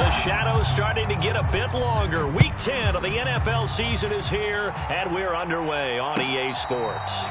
the shadows starting to get a bit longer. Week 10 of the NFL season is here, and we're underway on EA Sports.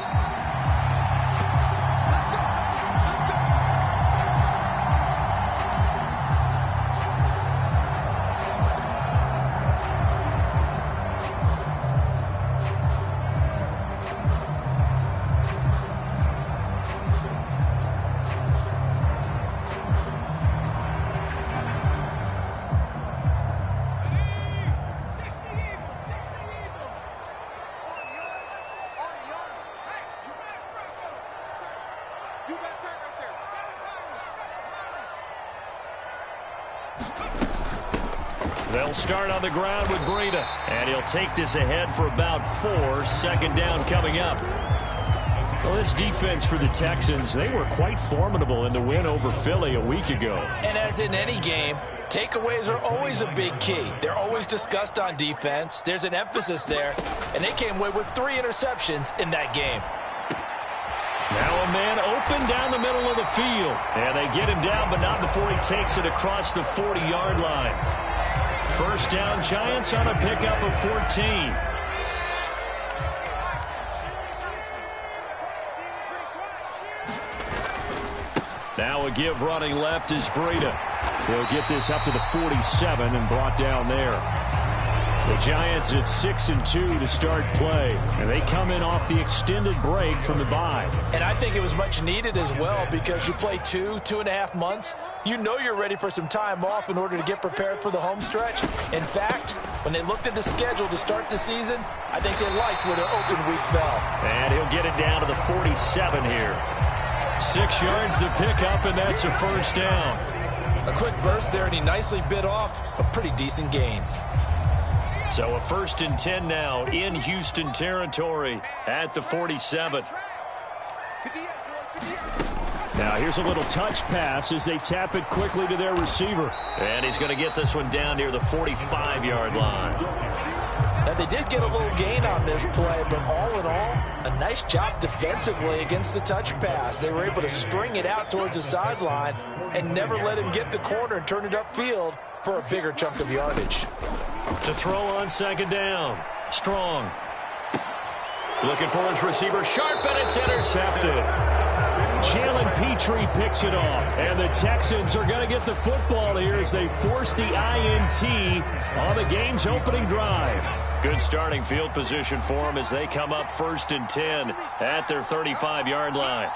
They'll start on the ground with Breida, and he'll take this ahead for about 4. Second down coming up. Well, this defense for the Texans, they were quite formidable in the win over Philly a week ago. And as in any game, takeaways are always a big key. They're always discussed on defense. There's an emphasis there, and they came away with 3 interceptions in that game. Now a man open down the middle of the field, and they get him down, but not before he takes it across the 40-yard line. First down, Giants on a pickup of 14. Now a give running left is Breida. He'll get this up to the 47 and brought down there. The Giants at 6-2 to start play, and they come in off the extended break from the bye. And I think it was much needed as well, because you play 2.5 months. You know you're ready for some time off in order to get prepared for the home stretch. In fact, when they looked at the schedule to start the season, I think they liked where their open week fell. And he'll get it down to the 47 here. 6 yards the pickup, and that's a first down. A quick burst there, and he nicely bit off a pretty decent gain. So a 1st and 10 now in Houston territory at the 47. Now here's a little touch pass as they tap it quickly to their receiver. And he's going to get this one down near the 45-yard line. Now they did get a little gain on this play, but all in all, a nice job defensively against the touch pass. They were able to string it out towards the sideline and never let him get the corner and turn it upfield for a bigger chunk of yardage. To throw on second down. Strong. Looking for his receiver. Sharp, and it's intercepted. Jalen Petrie picks it off. And the Texans are going to get the football here as they force the INT on the game's opening drive. Good starting field position for them as they come up 1st and 10 at their 35-yard line.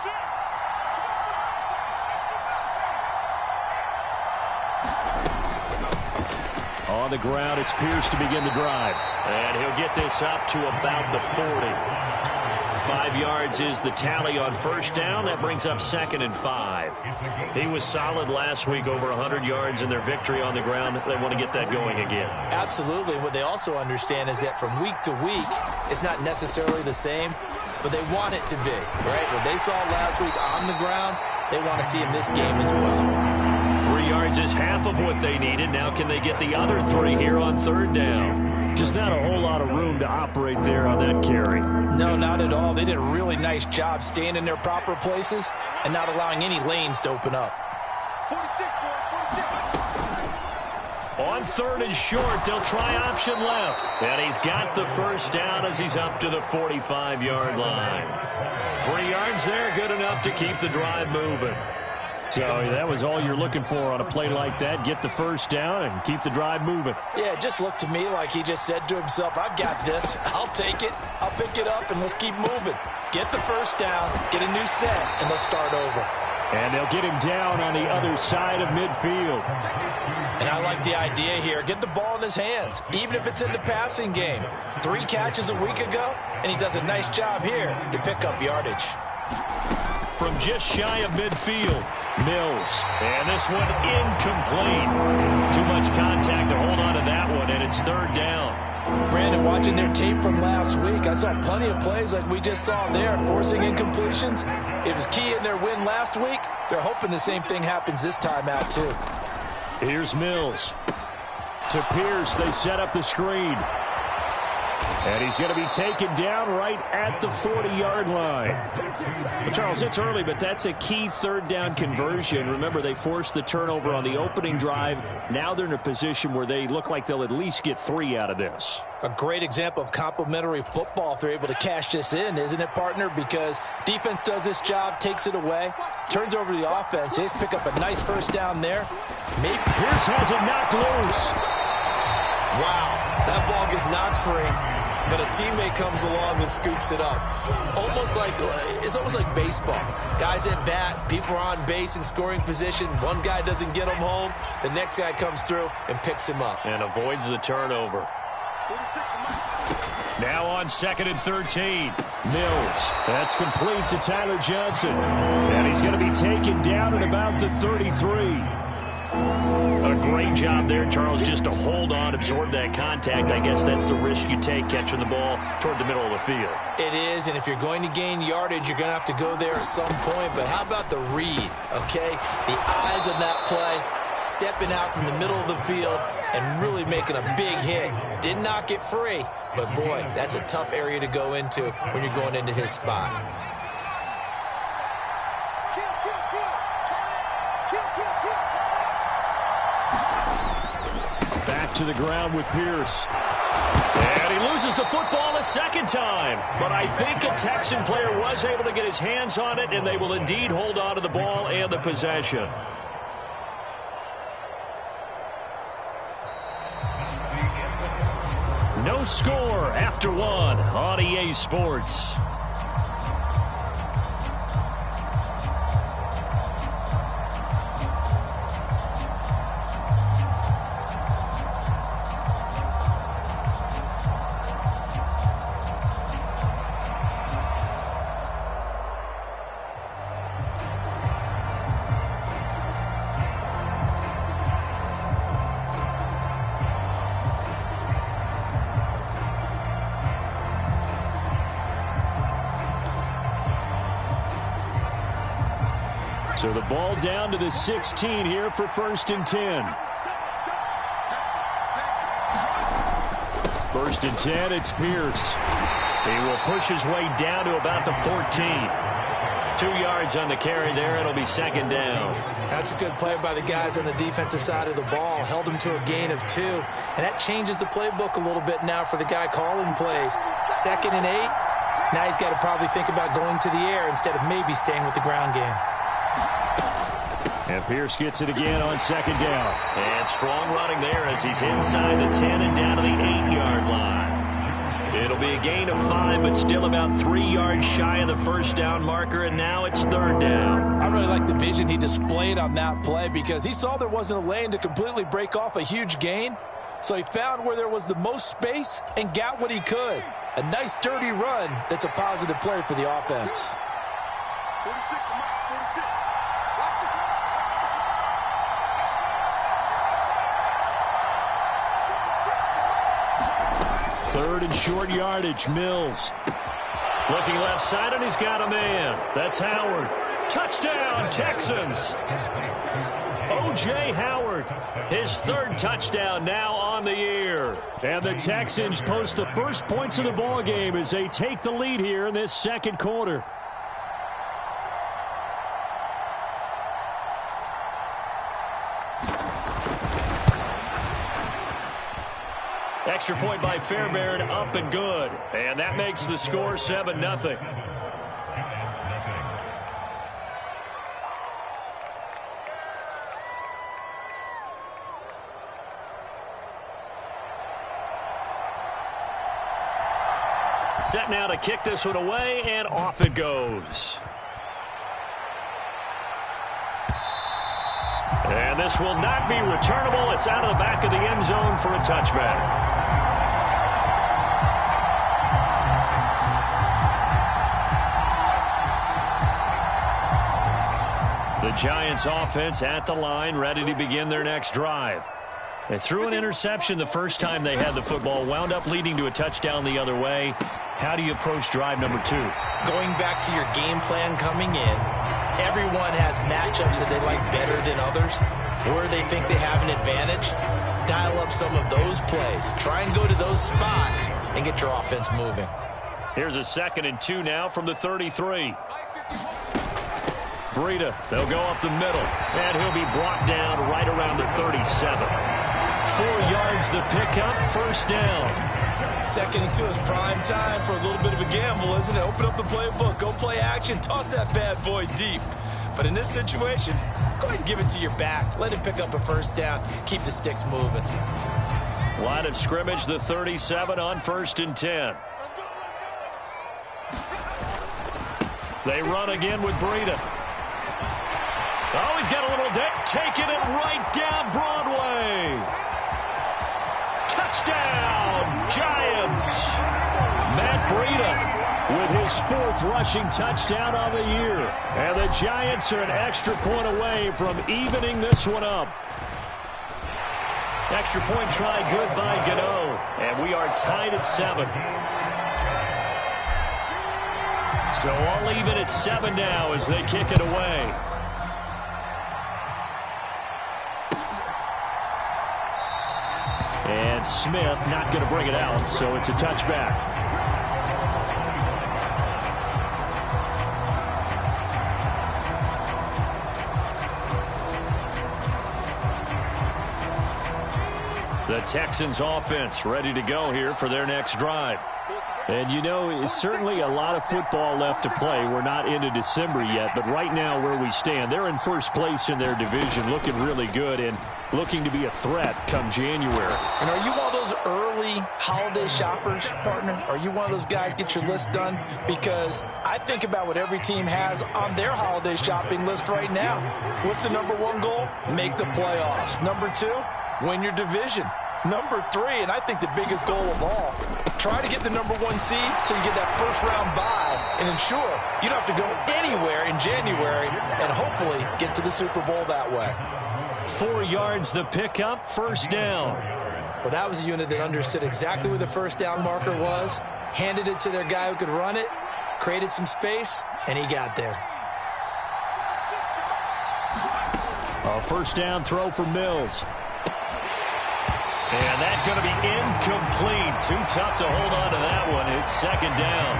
On the ground, it's Pierce to begin the drive. And he'll get this up to about the 40. 5 yards is the tally on first down. That brings up 2nd and 5. He was solid last week, over 100 yards in their victory on the ground. They want to get that going again. Absolutely. What they also understand is that from week to week, it's not necessarily the same, but they want it to be, right? What they saw last week on the ground, they want to see in this game as well. 3 yards is half of what they needed. Now can they get the other 3 here on 3rd down? Just not a whole lot of room to operate there on that carry. No, not at all. They did a really nice job staying in their proper places and not allowing any lanes to open up. On 3rd and short, they'll try option left. And he's got the first down as he's up to the 45-yard line. 3 yards there, good enough to keep the drive moving. So that was all you're looking for on a play like that. Get the first down and keep the drive moving. Yeah, it just looked to me like he just said to himself, I've got this. I'll take it. I'll pick it up, and let's keep moving. Get the first down, get a new set, and let's start over. And they'll get him down on the other side of midfield. And I like the idea here. Get the ball in his hands, even if it's in the passing game. 3 catches a week ago, and he does a nice job here to pick up yardage. From just shy of midfield, Mills. And this one incomplete. Too much contact to hold on to that one, and it's 3rd down. Brandon, watching their tape from last week, I saw plenty of plays like we just saw there, forcing incompletions. It was key in their win last week. They're hoping the same thing happens this time out, too. Here's Mills. To Pierce, they set up the screen. And he's going to be taken down right at the 40-yard line. Well, Charles, it's early, but that's a key third down conversion. Remember, they forced the turnover on the opening drive. Now they're in a position where they look like they'll at least get 3 out of this. A great example of complementary football if they're able to cash this in, isn't it, partner? Because defense does this job, takes it away, turns over to the offense. They just pick up a nice first down there. Maybe Pierce has it knocked loose. Wow, that ball gets knocked free, but a teammate comes along and scoops it up. It's almost like baseball. Guys at bat, people are on base in scoring position. One guy doesn't get him home. The next guy comes through and picks him up. And avoids the turnover. Now on 2nd and 13. Mills. That's complete to Tyler Johnson. And he's going to be taken down at about the 33. A great job there, Charles, just to hold on, absorb that contact. I guess that's the risk you take catching the ball toward the middle of the field. It is, and if you're going to gain yardage, you're going to have to go there at some point. But how about the read, okay? The eyes of that play, stepping out from the middle of the field and really making a big hit. Did not get free, but boy, that's a tough area to go into when you're going into his spot. Back to the ground with Pierce. And he loses the football a second time. But I think a Texan player was able to get his hands on it, and they will indeed hold on to the ball and the possession. No score after 1 on EA Sports. So the ball down to the 16 here for 1st and 10. 1st and 10, it's Pierce. He will push his way down to about the 14. 2 yards on the carry there. It'll be 2nd down. That's a good play by the guys on the defensive side of the ball. Held him to a gain of 2. And that changes the playbook a little bit now for the guy calling plays. 2nd and 8. Now he's got to probably think about going to the air instead of maybe staying with the ground game. And Pierce gets it again on 2nd down. And strong running there as he's inside the 10 and down to the 8-yard line. It'll be a gain of 5, but still about 3 yards shy of the 1st down marker, and now it's 3rd down. I really like the vision he displayed on that play because he saw there wasn't a lane to completely break off a huge gain. So he found where there was the most space and got what he could. A nice dirty run that's a positive play for the offense. 3rd and short yardage. Mills looking left side, and he's got a man. That's Howard. Touchdown, Texans. O.J. Howard, his 3rd touchdown now on the year. And the Texans post the first points of the ball game as they take the lead here in this 2nd quarter. Extra point by Fairbairn, up and good. And that makes the score 7-0. Set now to kick this one away, and off it goes. And this will not be returnable. It's out of the back of the end zone for a touchback. The Giants offense at the line, ready to begin their next drive. They threw an interception the first time they had the football, wound up leading to a touchdown the other way. How do you approach drive number 2? Going back to your game plan coming in, everyone has matchups that they like better than others, where they think they have an advantage. Dial up some of those plays. Try and go to those spots and get your offense moving. Here's a 2nd and 2 now from the 33. Breida, they'll go up the middle, and he'll be brought down right around the 37. 4 yards the pickup, first down. 2nd and 2 is prime time for a little bit of a gamble, isn't it? Open up the playbook, go play action, toss that bad boy deep. But in this situation, go ahead and give it to your back. Let him pick up a first down. Keep the sticks moving. Line of scrimmage, the 37 on 1st and 10. They run again with Breida. Oh, he's got a little deck, taking it right down Broadway. Touchdown, Giants. Matt Breida with his 4th rushing touchdown of the year. And the Giants are an extra point away from evening this one up. Extra point try good by Gano. And we are tied at 7. So all even at 7 now as they kick it away. And Smith not going to bring it out, so it's a touchback. The Texans offense ready to go here for their next drive. And, you know, it's certainly a lot of football left to play. We're not into December yet, but right now where we stand, they're in first place in their division, looking really good and looking to be a threat come January. And are you one of those early holiday shoppers, partner? Are you one of those guys get your list done? Because I think about what every team has on their holiday shopping list right now. What's the number 1 goal? Make the playoffs. Number 2, win your division. Number 3, and I think the biggest goal of all, try to get the number 1 seed so you get that first-round bye and ensure you don't have to go anywhere in January and hopefully get to the Super Bowl that way. 4 yards the pickup, first down. Well, that was a unit that understood exactly where the first down marker was, handed it to their guy who could run it, created some space, and he got there. A first down throw for Mills. And that's going to be incomplete. Too tough to hold on to that one. It's 2nd down.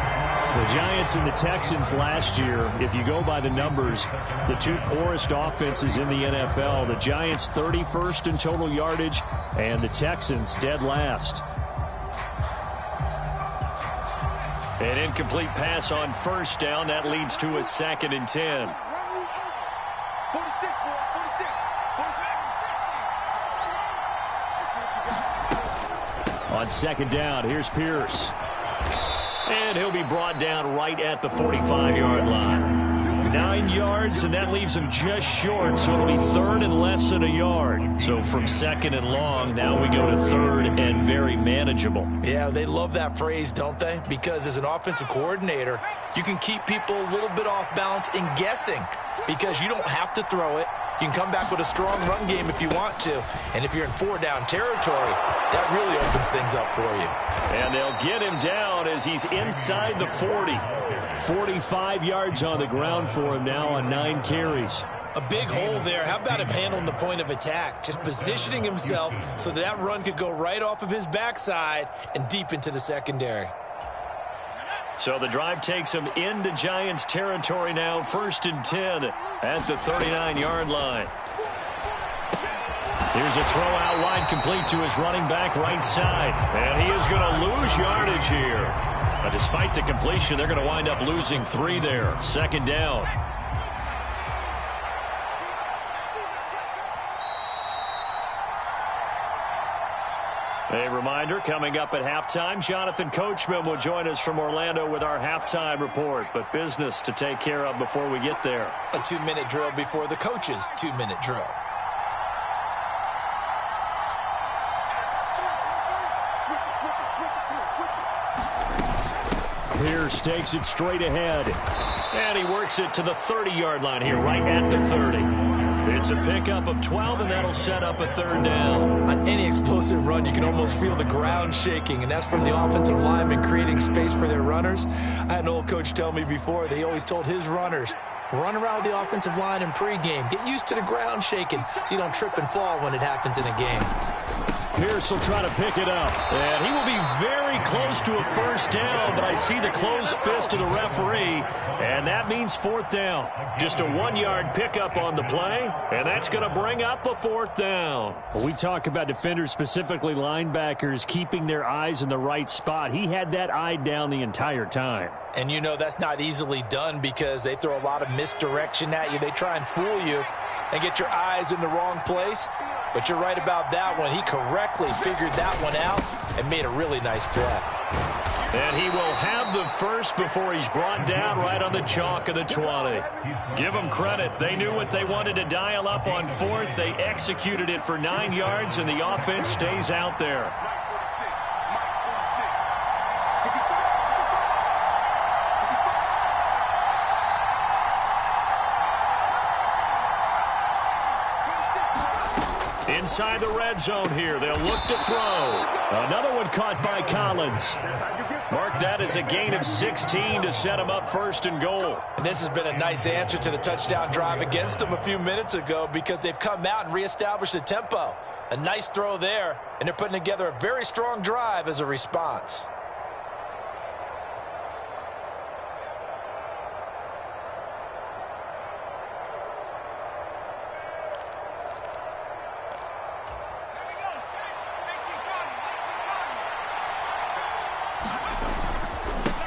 The Giants and the Texans last year, if you go by the numbers, the 2 poorest offenses in the NFL. The Giants 31st in total yardage, and the Texans dead last. An incomplete pass on first down. That leads to a 2nd and 10. On 2nd down, here's Pierce. And he'll be brought down right at the 45-yard line. 9 yards, and that leaves him just short, so it'll be 3rd and less than a yard. So from 2nd and long, now we go to 3rd and very manageable. Yeah, they love that phrase, don't they? Because as an offensive coordinator, you can keep people a little bit off balance and guessing because you don't have to throw it. You can come back with a strong run game if you want to. And if you're in 4-down territory, that really opens things up for you. And they'll get him down as he's inside the 40. 45 yards on the ground for him now on 9 carries. A big hole there. How about him handling the point of attack? Just positioning himself so that run could go right off of his backside and deep into the secondary. So the drive takes him into Giants territory now, 1st and 10 at the 39-yard line. Here's a throw out wide, complete to his running back right side. And he is going to lose yardage here. But despite the completion, they're going to wind up losing 3 there. 2nd down. A reminder, coming up at halftime, Jonathan Coachman will join us from Orlando with our halftime report. But business to take care of before we get there. A 2-minute drill before the coach's 2-minute drill. Pierce takes it straight ahead. And he works it to the 30-yard line here, right at the 30. It's a pickup of 12, and that'll set up a 3rd down. On any explosive run, you can almost feel the ground shaking, and that's from the offensive linemen creating space for their runners. I had an old coach tell me before, they always told his runners, Run around the offensive line in pregame. Get used to the ground shaking so you don't trip and fall when it happens in a game. Pierce will try to pick it up. And he will be very close to a first down, but I see the closed fist of the referee, and that means fourth down. Just a 1-yard pickup on the play, and that's going to bring up a fourth down. When we talk about defenders, specifically linebackers, keeping their eyes in the right spot, he had that eye down the entire time. And you know that's not easily done because they throw a lot of misdirection at you. They try and fool you and get your eyes in the wrong place. But you're right about that one. He correctly figured that one out and made a really nice play. And he will have the first before he's brought down right on the chalk of the 20. Give them credit. They knew what they wanted to dial up on fourth. They executed it for 9 yards, and the offense stays out there. Inside the red zone here. They'll look to throw. Another one caught by Collins. Mark that as a gain of 16 to set him up first and goal. And this has been a nice answer to the touchdown drive against them a few minutes ago because they've come out and reestablished the tempo. A nice throw there, and they're putting together a very strong drive as a response.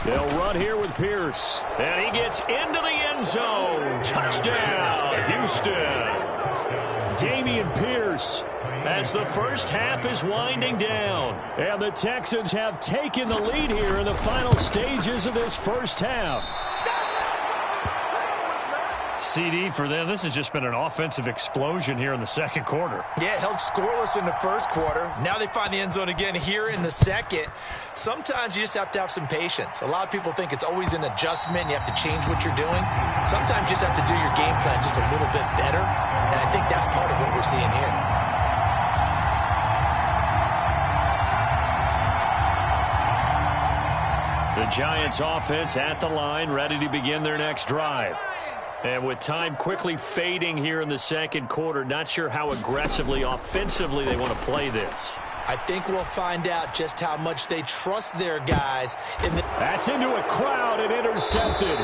They'll run here with Pierce. And he gets into the end zone. Touchdown, Houston. Dameon Pierce as the first half is winding down. And the Texans have taken the lead here in the final stages of this first half. CD for them, this has just been an offensive explosion here in the second quarter. Yeah, held scoreless in the first quarter. Now they find the end zone again here in the second. Sometimes you just have to have some patience. A lot of people think it's always an adjustment. You have to change what you're doing. Sometimes you just have to do your game plan just a little bit better. And I think that's part of what we're seeing here. The Giants offense at the line, ready to begin their next drive. And with time quickly fading here in the second quarter, not sure how aggressively, offensively they want to play this. I think we'll find out just how much they trust their guys. That's into a crowd and intercepted.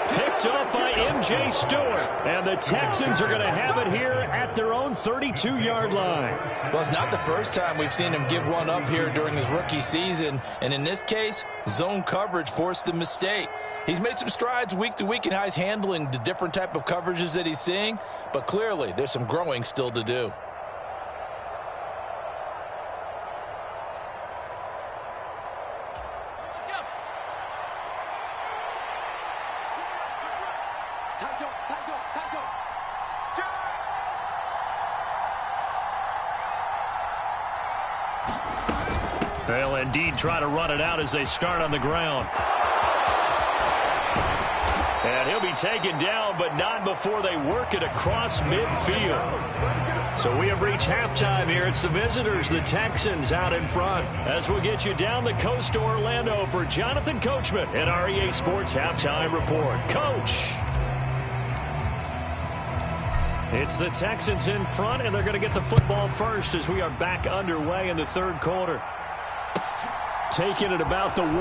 Picked up by M.J. Stewart. And the Texans are going to have it here at their own 32-yard line. Well, it's not the first time we've seen him give one up here during his rookie season. And in this case, zone coverage forced the mistake. He's made some strides week to week in how he's handling the different type of coverages that he's seeing. But clearly, there's some growing still to do. They'll indeed try to run it out as they start on the ground. And he'll be taken down, but not before they work it across midfield. So we have reached halftime here. It's the visitors, the Texans, out in front. As we'll get you down the coast to Orlando for Jonathan Coachman at our EA Sports Halftime Report. Coach! It's the Texans in front, and they're going to get the football first as we are back underway in the third quarter. Taking it about the 1.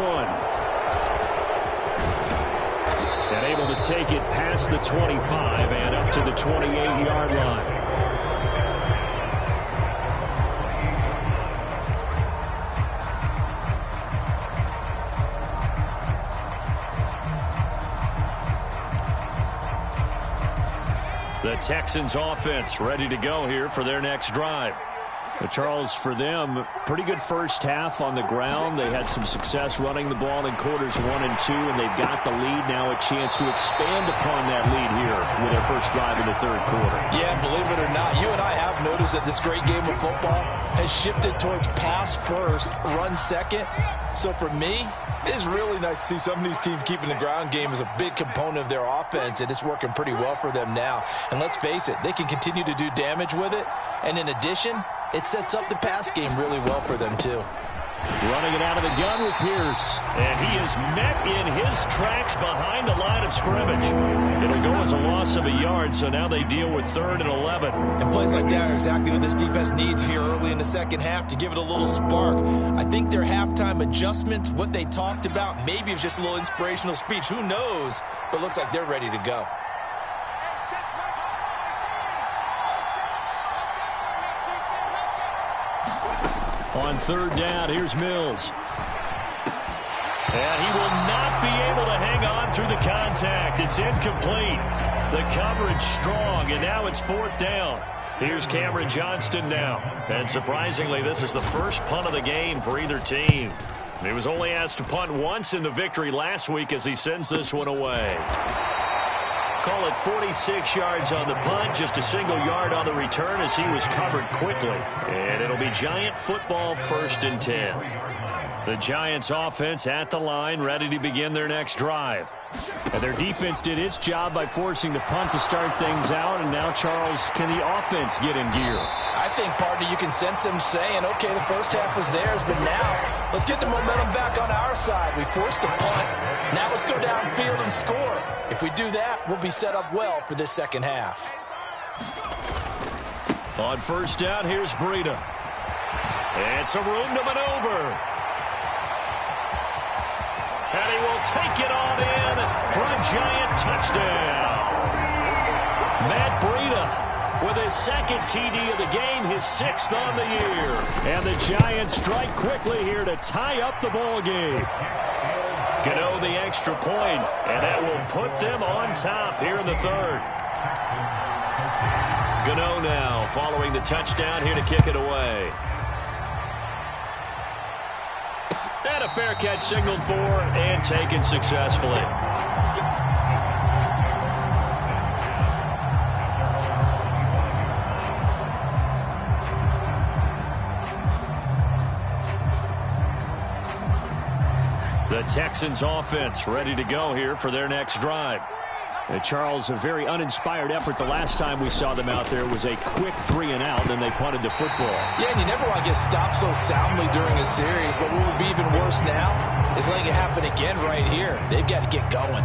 And able to take it past the 25 and up to the 28-yard line. The Texans offense ready to go here for their next drive. But Charles, for them, pretty good first half on the ground. They had some success running the ball in quarters 1 and 2, and they've got the lead now, a chance to expand upon that lead here with their first drive in the third quarter. Yeah, believe it or not, you and I have noticed that this great game of football has shifted towards pass first, run second. So for me, it's really nice to see some of these teams keeping the ground game as a big component of their offense, and it's working pretty well for them now. And let's face it, they can continue to do damage with it. And in addition, it sets up the pass game really well for them, too. Running it out of the gun with Pierce. And he is met in his tracks behind the line of scrimmage. It'll go as a loss of a yard, so now they deal with 3rd and 11. And plays like that are exactly what this defense needs here early in the second half to give it a little spark. I think their halftime adjustments, what they talked about, maybe it was just a little inspirational speech. Who knows? But looks like they're ready to go. On 3rd down, here's Mills. And he will not be able to hang on through the contact. It's incomplete. The coverage strong, and now it's 4th down. Here's Cameron Johnston now. And surprisingly, this is the first punt of the game for either team. He was only asked to punt once in the victory last week as he sends this one away. Call it 46 yards on the punt, just a single yard on the return as he was covered quickly. And it'll be Giant football, 1st and 10. The Giants offense at the line, ready to begin their next drive. And their defense did its job by forcing the punt to start things out. And now, Charles, can the offense get in gear? I think, partner, you can sense them saying, okay, the first half was theirs, but now let's get the momentum back on our side. We forced a punt. Now let's go downfield and score. If we do that, we'll be set up well for this second half. On 1st down, here's Breida. And some room to maneuver. And he will take it on in for a Giant touchdown. Matt Breida with his 2nd TD of the game, his 6th on the year. And the Giants strike quickly here to tie up the ball game. Gano the extra point, and that will put them on top here in the 3rd. Gano now following the touchdown here to kick it away. And a fair catch signaled for and taken successfully. The Texans offense ready to go here for their next drive. Charles, a very uninspired effort the last time we saw them out there was a quick 3-and-out, and they punted the football. Yeah, and you never want to get stopped so soundly during a series, but what would be even worse now is letting it happen again right here. They've got to get going.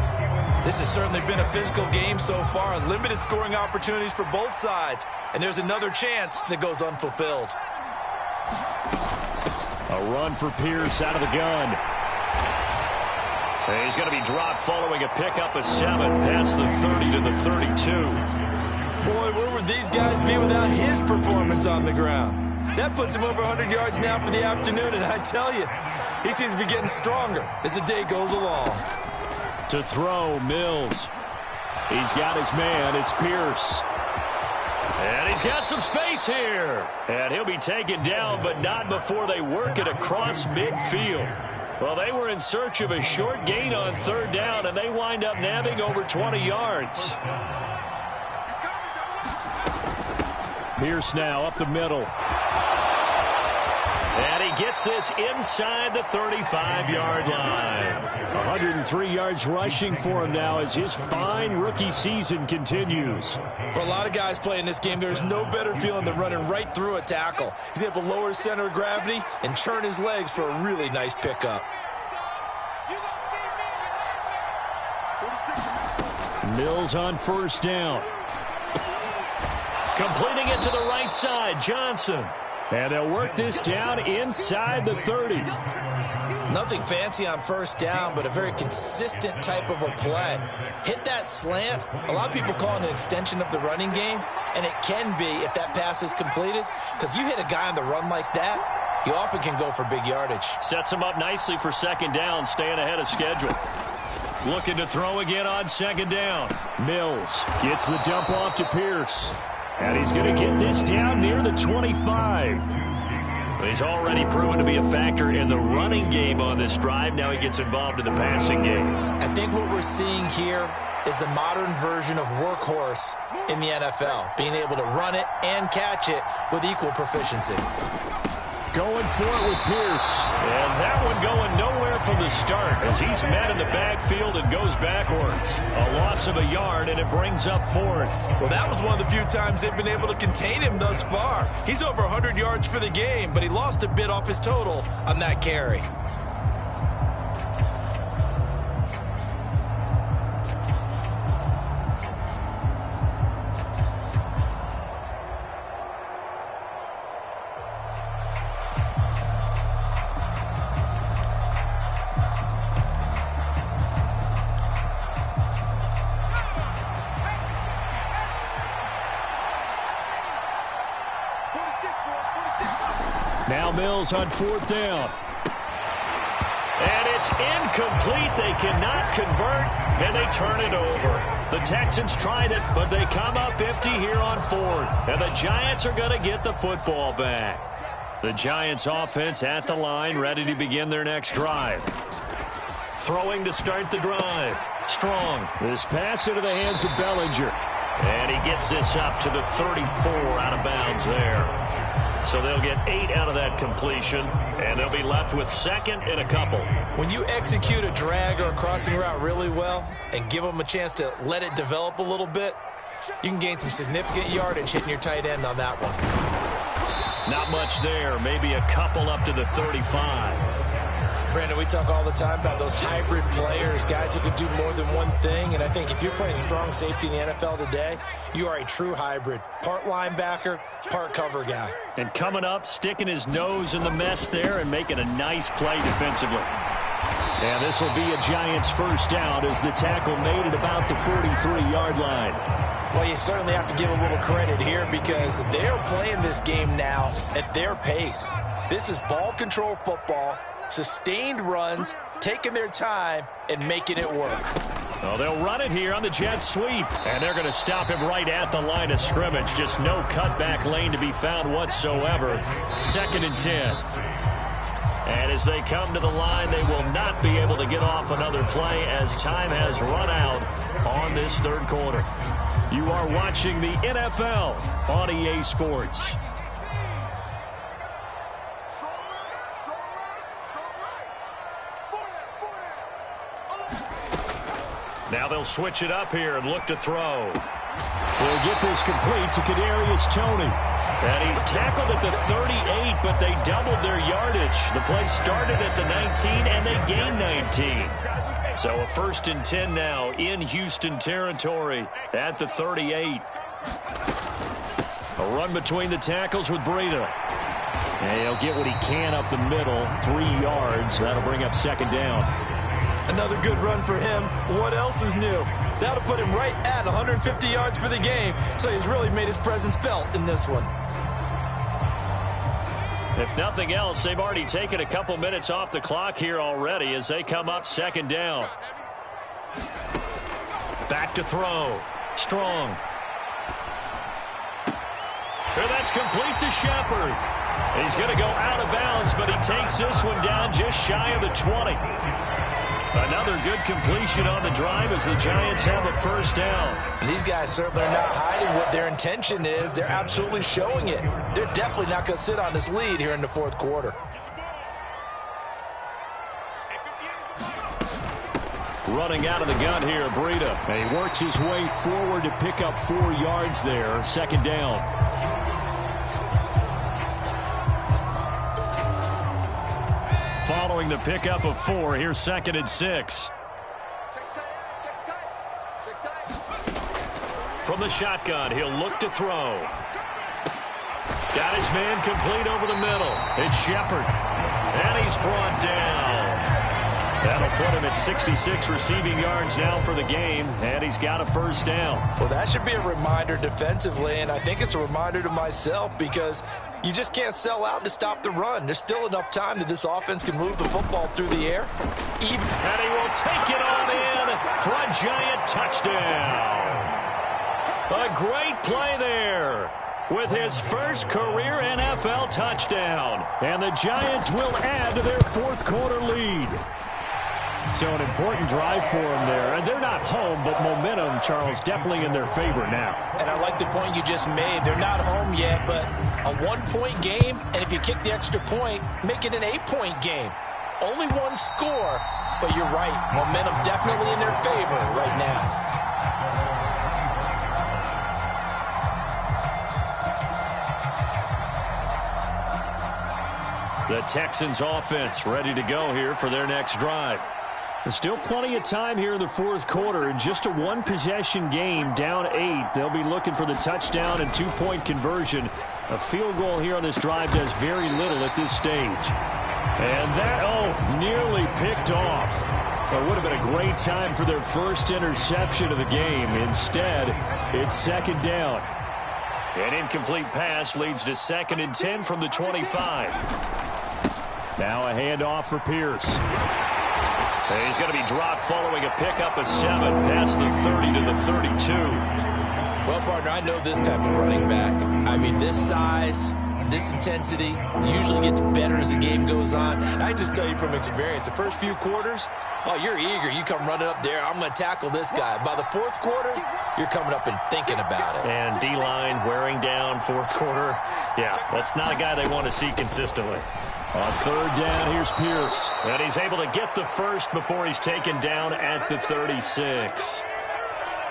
This has certainly been a physical game so far. Limited scoring opportunities for both sides. And there's another chance that goes unfulfilled. A run for Pierce out of the gun. He's going to be dropped following a pickup of 7 past the 30 to the 32. Boy, where would these guys be without his performance on the ground? That puts him over 100 yards now for the afternoon, and I tell you, he seems to be getting stronger as the day goes along. To throw, Mills. He's got his man. It's Pierce. And he's got some space here. And he'll be taken down, but not before they work it across midfield. Well, they were in search of a short gain on 3rd down, and they wind up nabbing over 20 yards. Pierce now up the middle. And he gets this inside the 35-yard line. 103 yards rushing for him now as his fine rookie season continues. For a lot of guys playing this game, there's no better feeling than running right through a tackle. He's able to lower his center of gravity and churn his legs for a really nice pickup. Mills on 1st down. Completing it to the right side, Johnson. And they'll work this down inside the 30. Nothing fancy on 1st down, but a very consistent type of a play. Hit that slant. A lot of people call it an extension of the running game, and it can be if that pass is completed, because you hit a guy on the run like that, he often can go for big yardage. Sets him up nicely for 2nd down, staying ahead of schedule. Looking to throw again on 2nd down. Mills gets the dump off to Pierce. And he's going to get this down near the 25. He's already proven to be a factor in the running game on this drive. Now he gets involved in the passing game. I think what we're seeing here is the modern version of workhorse in the NFL, being able to run it and catch it with equal proficiency. Going for it with Pierce. And that one going nowhere from the start as he's met in the backfield and goes backwards. A loss of a yard, and it brings up fourth. Well, that was one of the few times they've been able to contain him thus far. He's over 100 yards for the game, but he lost a bit off his total on that carry. Now Mills on fourth down. And it's incomplete. They cannot convert, and they turn it over. The Texans tried it, but they come up empty here on fourth. And the Giants are going to get the football back. The Giants offense at the line, ready to begin their next drive. Throwing to start the drive. Strong. This pass into the hands of Bellinger. And he gets this up to the 34 out of bounds there. So they'll get 8 out of that completion, and they'll be left with second and a couple. When you execute a drag or a crossing route really well and give them a chance to let it develop a little bit, you can gain some significant yardage hitting your tight end on that one. Not much there. Maybe a couple up to the 35. Brandon, we talk all the time about those hybrid players, guys who can do more than one thing. And I think if you're playing strong safety in the NFL today, you are a true hybrid. Part linebacker, part cover guy. And coming up, sticking his nose in the mess there and making a nice play defensively. And this will be a Giants first down as the tackle made at about the 43-yard line. Well, you certainly have to give a little credit here because they're playing this game now at their pace. This is ball control football. Sustained runs, taking their time, and making it work. Well, they'll run it here on the jet sweep, and they're going to stop him right at the line of scrimmage. Just no cutback lane to be found whatsoever. 2nd and 10. And as they come to the line, they will not be able to get off another play as time has run out on this third quarter. You are watching the NFL on EA Sports. Now they'll switch it up here and look to throw. They'll get this complete to Kadarius Toney. And he's tackled at the 38, but they doubled their yardage. The play started at the 19, and they gained 19. So a 1st and 10 now in Houston territory at the 38. A run between the tackles with Breida. And he'll get what he can up the middle, 3 yards. That'll bring up 2nd down. Another good run for him. What else is new? That'll put him right at 150 yards for the game, so he's really made his presence felt in this one. If nothing else, they've already taken a couple minutes off the clock here already as they come up 2nd down. Back to throw. Strong. Here, that's complete to Shepard. He's going to go out of bounds, but he takes this one down just shy of the 20. Another good completion on the drive as the Giants have a 1st down. And these guys certainly are not hiding what their intention is. They're absolutely showing it. They're definitely not going to sit on this lead here in the 4th quarter. Running out of the gun here, Breida. And he works his way forward to pick up 4 yards there. 2nd down. Following the pickup of 4, here's 2nd and 6. From the shotgun, he'll look to throw. Got his man complete over the middle. It's Shepard. And he's brought down. That'll put him at 66 receiving yards now for the game, and he's got a 1st down. Well, that should be a reminder defensively, and I think it's a reminder to myself because you just can't sell out to stop the run. There's still enough time that this offense can move the football through the air. And he will take it on in for a Giant touchdown. A great play there with his first career NFL touchdown. And the Giants will add to their 4th quarter lead. So an important drive for them there. And they're not home, but momentum, Charles, definitely in their favor now. And I like the point you just made. They're not home yet, but a 1-point game, and if you kick the extra point, make it an 8-point game. Only one score, but you're right. Momentum definitely in their favor right now. The Texans offense ready to go here for their next drive. There's still plenty of time here in the fourth quarter. In just a one-possession game, down 8. They'll be looking for the touchdown and 2-point conversion. A field goal here on this drive does very little at this stage. And that, nearly picked off. It would have been a great time for their first interception of the game. Instead, it's second down. An incomplete pass leads to 2nd and 10 from the 25. Now a handoff for Pierce. He's going to be dropped following a pickup of 7 past the 30 to the 32. Well, partner, I know this type of running back. I mean, this size, this intensity usually gets better as the game goes on. And I just tell you from experience, the first few quarters, you're eager. You come running up there, I'm going to tackle this guy. By the fourth quarter, you're coming up and thinking about it. And D-line wearing down fourth quarter. Yeah, that's not a guy they want to see consistently. On third down, here's Pierce. And he's able to get the first before he's taken down at the 36.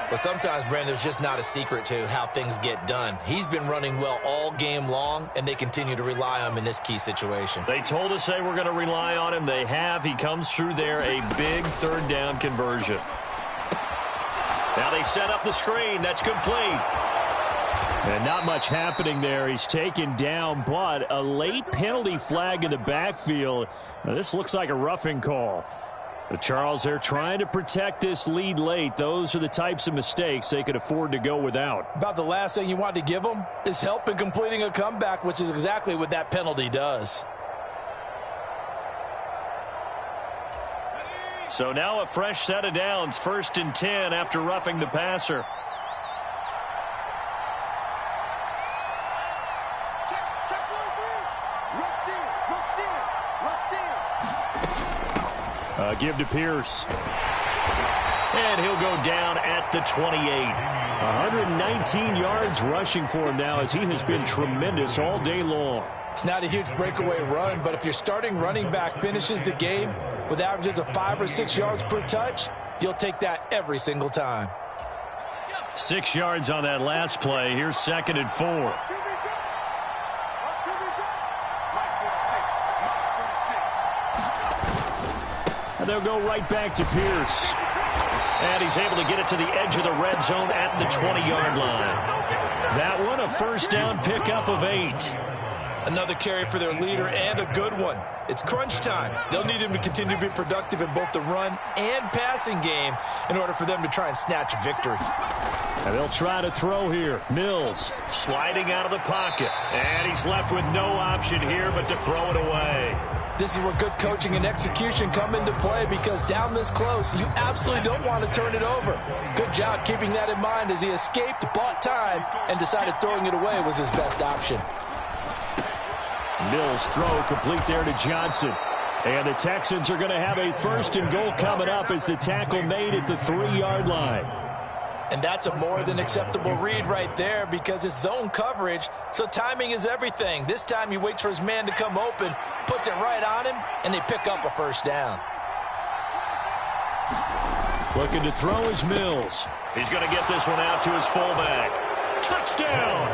But sometimes, Brandon, there's just not a secret to how things get done. He's been running well all game long, and they continue to rely on him in this key situation. They told us they were going to rely on him. They have. He comes through there, a big third down conversion. Now they set up the screen. That's complete. And not much happening there. He's taken down, but a late penalty flag in the backfield. Now, this looks like a roughing call. But Charles, they're trying to protect this lead late. Those are the types of mistakes they could afford to go without. About the last thing you want to give them is help in completing a comeback, which is exactly what that penalty does. So now a fresh set of downs, 1st and 10 after roughing the passer. Give to Pierce. And he'll go down at the 28. 119 yards rushing for him now as he has been tremendous all day long. It's not a huge breakaway run, but if your starting running back finishes the game with averages of 5 or 6 yards per touch, you'll take that every single time. 6 yards on that last play. Here's 2nd and 4. They'll go right back to Pierce. And he's able to get it to the edge of the red zone at the 20-yard line. That one, a first down pickup of 8. Another carry for their leader and a good one. It's crunch time. They'll need him to continue to be productive in both the run and passing game in order for them to try and snatch a victory. And they'll try to throw here. Mills sliding out of the pocket. And he's left with no option here but to throw it away. This is where good coaching and execution come into play, because down this close, you absolutely don't want to turn it over. Good job keeping that in mind as he escaped, bought time, and decided throwing it away was his best option. Mills throw complete there to Johnson. And the Texans are going to have a 1st and goal coming up as the tackle made at the 3-yard line. And that's a more than acceptable read right there, because it's zone coverage, so timing is everything. This time he waits for his man to come open, puts it right on him, and they pick up a first down. Looking to throw is Mills. He's going to get this one out to his fullback. Touchdown!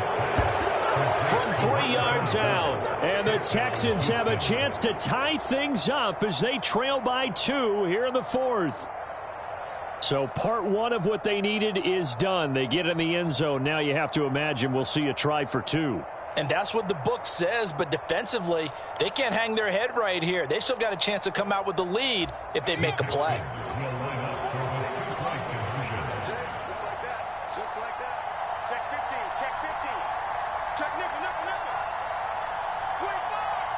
From 3 yards out. And the Texans have a chance to tie things up as they trail by 2 here in the 4th. So part 1 of what they needed is done. They get in the end zone. Now you have to imagine we'll see a try for 2. And that's what the book says, but defensively, they can't hang their head right here. They've still got a chance to come out with the lead if they make a play. Just like that. Just like that. Check 15. Check 15. Check nickel, nickel, nickel. 25.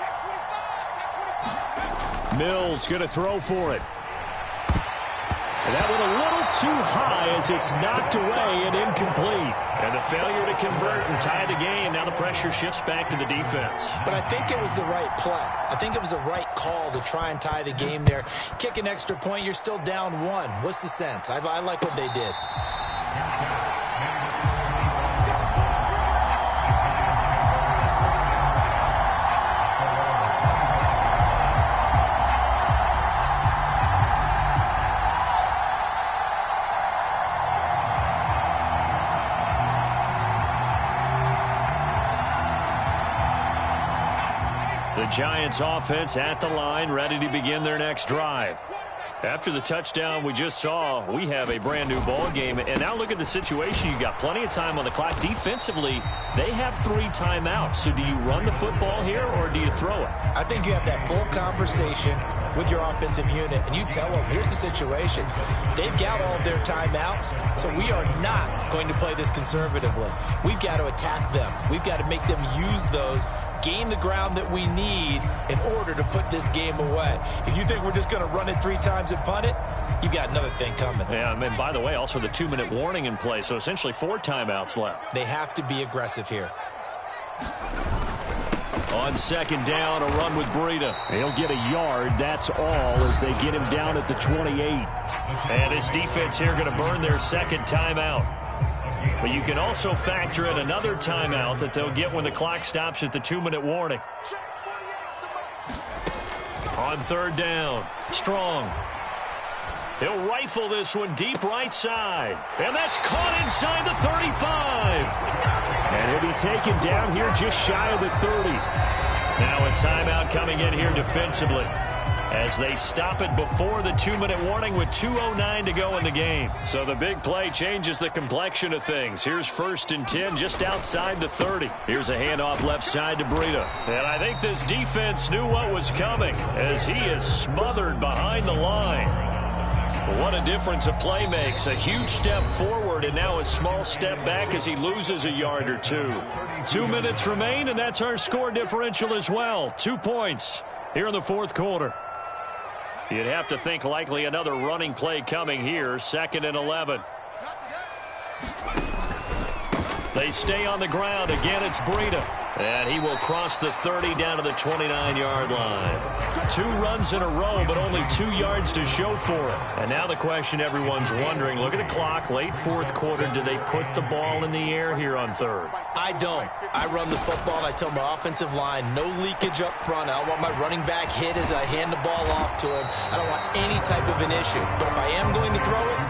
Check 25. Check 25. Mills going to throw for it. And that went a little too high as it's knocked away and incomplete. And the failure to convert and tie the game. Now the pressure shifts back to the defense. But I think it was the right play. I think it was the right call to try and tie the game there. Kick an extra point, you're still down one. What's the sense? I like what they did. The Giants offense at the line, ready to begin their next drive. After the touchdown we just saw, we have a brand new ball game. And now look at the situation. You got plenty of time on the clock. Defensively, they have 3 timeouts. So do you run the football here or do you throw it? I think you have that full conversation with your offensive unit, and you tell them, here's the situation. They've got all of their timeouts, so we are not going to play this conservatively. We've got to attack them. We've got to make them use those, gain the ground that we need in order to put this game away. If you think we're just going to run it 3 times and punt it, you've got another thing coming. Yeah, and by the way, also the 2-minute warning in play, so essentially 4 timeouts left. They have to be aggressive here. On second down, a run with Breida. He'll get a yard, that's all, as they get him down at the 28. And his defense here going to burn their second timeout. But you can also factor in another timeout that they'll get when the clock stops at the 2-minute warning. On third down, Strong. He'll rifle this one deep right side. And that's caught inside the 35. And he'll be taken down here just shy of the 30. Now a timeout coming in here defensively as they stop it before the 2-minute warning with 2:09 to go in the game. So the big play changes the complexion of things. Here's 1st and 10 just outside the 30. Here's a handoff left side to Breida. And I think this defense knew what was coming as he is smothered behind the line. What a difference a play makes. A huge step forward and now a small step back as he loses a yard or 2. 2 minutes remain, and that's our score differential as well. 2 points here in the 4th quarter. You'd have to think likely another running play coming here. 2nd and 11. They stay on the ground. Again, it's Breida. And he will cross the 30 down to the 29-yard line. 2 runs in a row, but only 2 yards to show for it. And now the question everyone's wondering, look at the clock, late 4th quarter. Do they put the ball in the air here on 3rd? I don't. I run the football, and I tell my offensive line, no leakage up front. I don't want my running back hit as I hand the ball off to him. I don't want any type of an issue. But if I am going to throw it,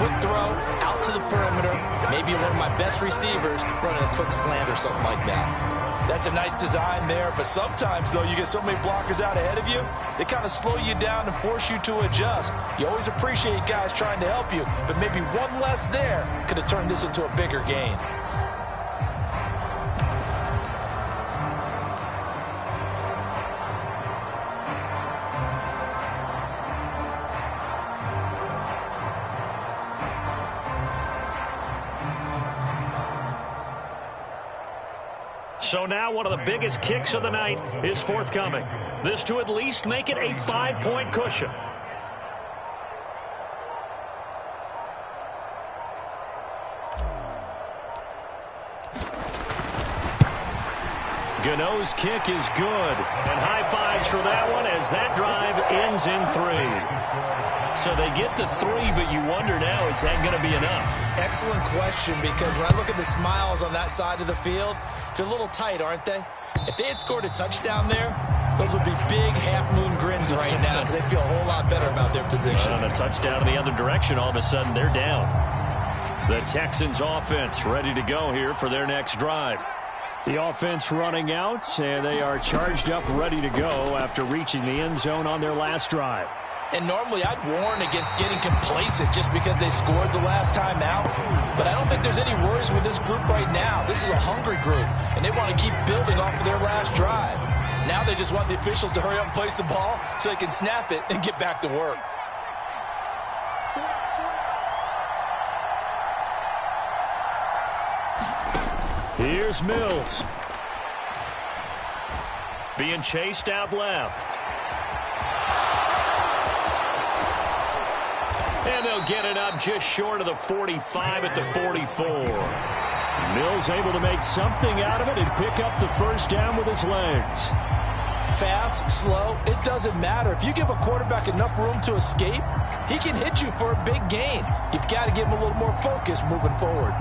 quick throw, out to the perimeter, maybe one of my best receivers running a quick slant or something like that. That's a nice design there, but sometimes, though, you get so many blockers out ahead of you, they kind of slow you down and force you to adjust. You always appreciate guys trying to help you, but maybe one less there could have turned this into a bigger gain. So now one of the biggest kicks of the night is forthcoming. This to at least make it a 5-point cushion. Gano's kick is good. And high fives for that one as that drive ends in 3. So they get the 3, but you wonder now, is that going to be enough? Excellent question, because when I look at the smiles on that side of the field, they're a little tight, aren't they? If they had scored a touchdown there, those would be big half-moon grins right now because they'd feel a whole lot better about their position. On a touchdown in the other direction, all of a sudden they're down. The Texans offense ready to go here for their next drive. The offense running out, and they are charged up, ready to go after reaching the end zone on their last drive. And normally I'd warn against getting complacent just because they scored the last time out. But I don't think there's any worries with this group right now. This is a hungry group, and they want to keep building off of their last drive. Now they just want the officials to hurry up and place the ball so they can snap it and get back to work. Here's Mills. Being chased out left. And they'll get it up just short of the 45 at the 44. Mills able to make something out of it and pick up the first down with his legs. Fast, slow, it doesn't matter. If you give a quarterback enough room to escape, he can hit you for a big gain. You've got to give him a little more focus moving forward.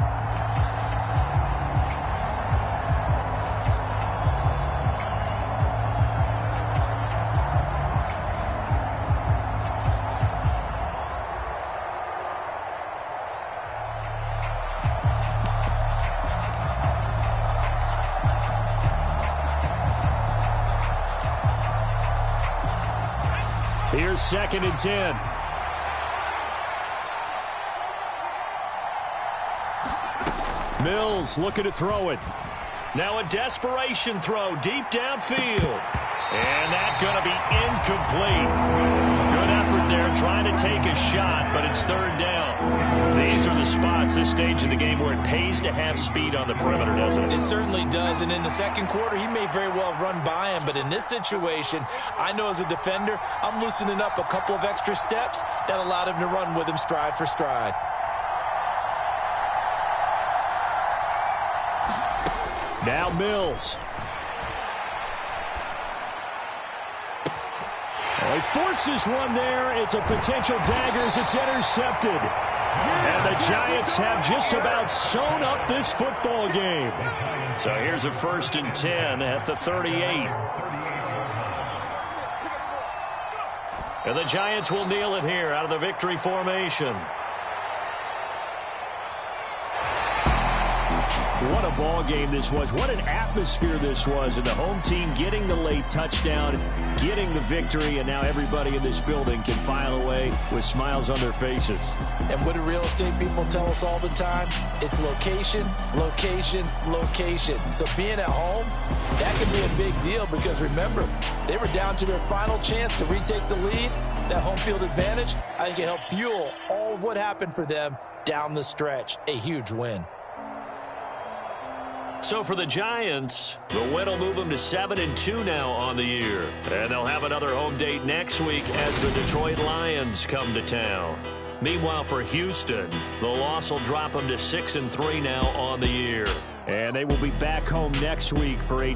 Here's 2nd and 10. Mills looking to throw it. Now a desperation throw deep downfield. And that's going to be incomplete. Good effort there trying to take a shot, but it's 3rd down. These are the spots, this stage of the game, where it pays to have speed on the perimeter, doesn't it? It certainly does, and in the 2nd quarter, he may very well run by him, but in this situation, I know as a defender, I'm loosening up a couple of extra steps that allowed him to run with him stride for stride. Now Mills. Oh, he forces one there. It's a potential dagger as it's intercepted. And the Giants have just about sewn up this football game. So here's a 1st and 10 at the 38. And the Giants will kneel it here out of the victory formation. What a ball game this was. What an atmosphere this was. And the home team getting the late touchdown, getting the victory, and now everybody in this building can file away with smiles on their faces. And what do real estate people tell us all the time? It's location, location, location. So being at home, that can be a big deal because remember, they were down to their final chance to retake the lead. That home field advantage, I think it helped fuel all of what happened for them down the stretch. A huge win. So for the Giants, the win will move them to 7-2 now on the year. And they'll have another home date next week as the Detroit Lions come to town. Meanwhile, for Houston, the loss will drop them to 6-3 now on the year. And they will be back home next week for a